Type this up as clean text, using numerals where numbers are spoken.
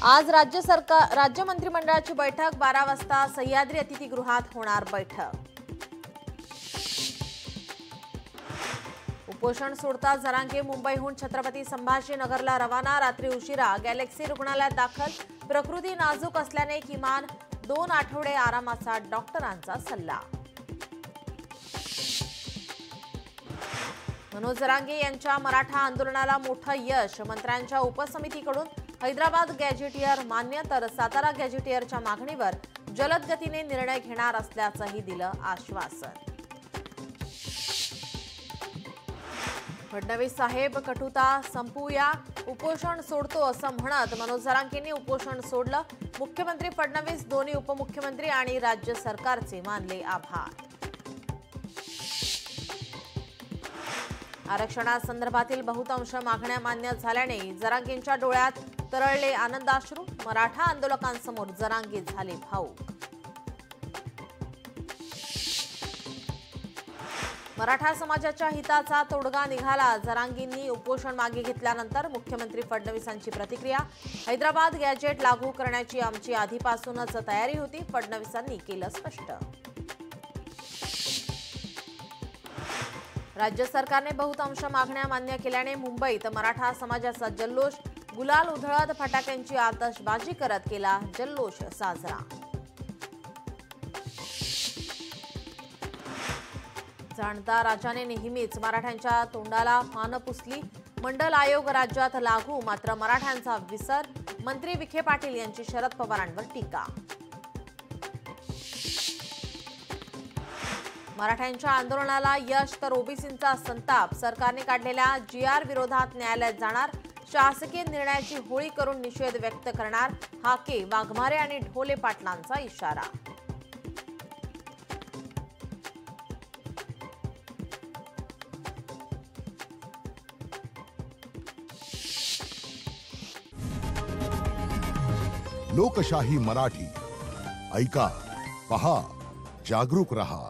आज राज्य मंत्रिमंडळाची बैठक 12 वाजता सह्याद्री अतिथीगृहात होणार बैठक। उपोषण सोडता जरांगे मुंबईहून छत्रपती संभाजीनगरला रवाना। रात्री उशिरा गॅलेक्सी रुग्णालयात दाखल। प्रकृती नाजूक असल्याने किमान 2 आठवडे आरामाचा डॉक्टरांचा सल्ला। मनोज जरांगे यांच्या मराठा आंदोलनाला मोठं यश। मंत्र्यांच्या उपसमितीकडून हैदराबाद गॅजेटियर मान्य, तर सातारा गॅजेटियरच्या मागणीवर जलद गतीने निर्णय घेणार असल्याचंही दिलं आश्वासन। फडणवीस साहेब कटुता संपवूया, उपोषण सोडतो असं म्हणत मनोज जरांगेंनी उपोषण सोडलं। मुख्यमंत्री फडणवीस, दोन्ही उपमुख्यमंत्री आणि राज्य सरकारचे मानले आभार। आरक्षणासंदर्भातील बहुतांश मागण्या मान्य झाल्याने जरांगेंच्या डोळ्यात तरळले आनंदाश्रू। मराठा आंदोलकांसमोर जरांगे झाले भावुक। मराठा समाजाच्या हिताचा तोडगा निघाला। जरांगेंनी उपोषण मागे घेतल्यानंतर मुख्यमंत्री फडणवीसांची प्रतिक्रिया। हैदराबाद गॅजेट लागू करण्याची आमची आधीपासूनच तयारी होती, फडणवीसांनी केलं स्पष्ट। राज्य सरकारने बहुतांश मागण्या मान्य केल्याने मुंबईत मराठा समाजाचा जल्लोष। गुलाल उधळत फटाक्यांची आतषबाजी करत केला जल्लोष साजरा। जाणता राजाने नेहमीच मराठ्यांच्या तोंडाला पानं पुसली। मंडल आयोग राज्यात लागू, मात्र मराठ्यांचा विसर। मंत्री विखे पाटील यांची शरद पवारांवर टीका। मराठ्यांच्या आंदोलनाला यश, तर ओबीसींचा संताप। सरकारने काढलेल्या GR विरोधात न्यायालयात जाणार। शासकीय निर्णयाची होळी करून निषेध व्यक्त करणार। हाके, वाघमारे आणि ढोले पाटलांचा इशारा। लोकशाही मराठी ऐका, पहा, जागरूक रहा।